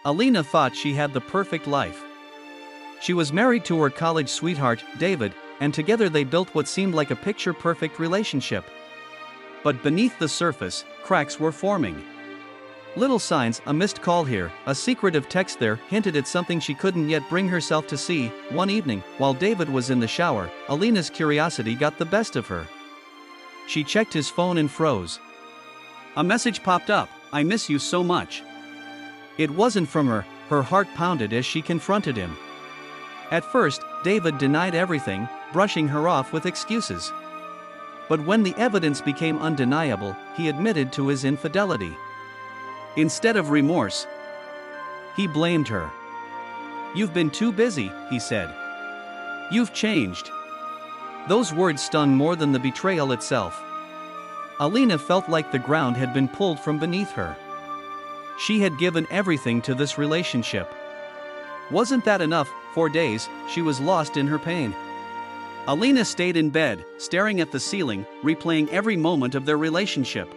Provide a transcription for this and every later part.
Alina thought she had the perfect life. She was married to her college sweetheart, David, and together they built what seemed like a picture-perfect relationship. But beneath the surface, cracks were forming. Little signs, a missed call here, a secretive text there, hinted at something she couldn't yet bring herself to see. One evening, while David was in the shower, Alina's curiosity got the best of her. She checked his phone and froze. A message popped up, "I miss you so much." It wasn't from her. Her heart pounded as she confronted him. At first, David denied everything, brushing her off with excuses. But when the evidence became undeniable, he admitted to his infidelity. Instead of remorse, he blamed her. "You've been too busy," he said. "You've changed." Those words stung more than the betrayal itself. Alina felt like the ground had been pulled from beneath her. She had given everything to this relationship. Wasn't that enough? For days, she was lost in her pain. Alina stayed in bed, staring at the ceiling, replaying every moment of their relationship.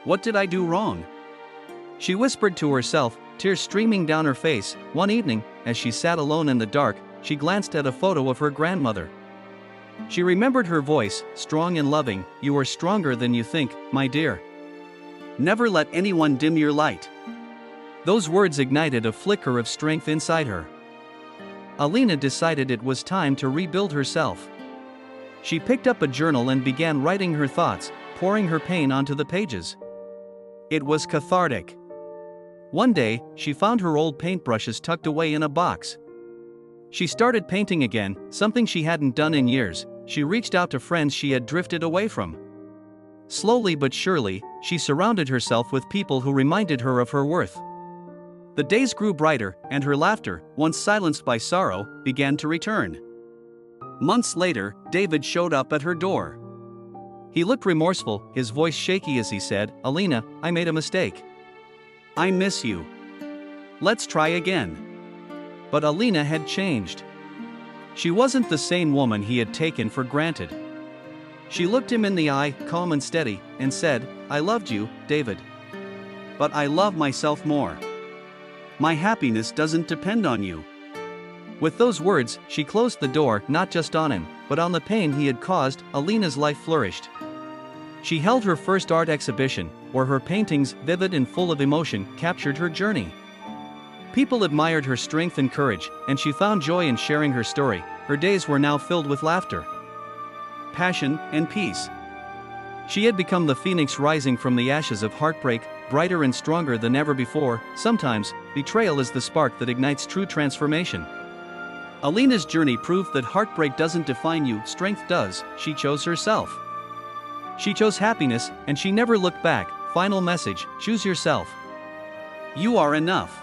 What did I do wrong? She whispered to herself, tears streaming down her face. One evening, as she sat alone in the dark, she glanced at a photo of her grandmother. She remembered her voice, strong and loving. "You are stronger than you think, my dear. Never let anyone dim your light." Those words ignited a flicker of strength inside her. Alina decided it was time to rebuild herself. She picked up a journal and began writing her thoughts, pouring her pain onto the pages. It was cathartic. One day, she found her old paintbrushes tucked away in a box. She started painting again, something she hadn't done in years. She reached out to friends she had drifted away from. Slowly but surely, she surrounded herself with people who reminded her of her worth. The days grew brighter, and her laughter, once silenced by sorrow, began to return. Months later, David showed up at her door. He looked remorseful, his voice shaky as he said, "Alina, I made a mistake. I miss you. Let's try again." But Alina had changed. She wasn't the same woman he had taken for granted. She looked him in the eye, calm and steady, and said, "I loved you, David. But I love myself more. My happiness doesn't depend on you." With those words, she closed the door, not just on him, but on the pain he had caused. Alina's life flourished. She held her first art exhibition, where her paintings, vivid and full of emotion, captured her journey. People admired her strength and courage, and she found joy in sharing her story. Her days were now filled with laughter, passion, and peace. She had become the phoenix rising from the ashes of heartbreak, brighter and stronger than ever before. Sometimes, betrayal is the spark that ignites true transformation. Alina's journey proved that heartbreak doesn't define you, strength does. She chose herself. She chose happiness, and she never looked back. Final message: choose yourself. You are enough.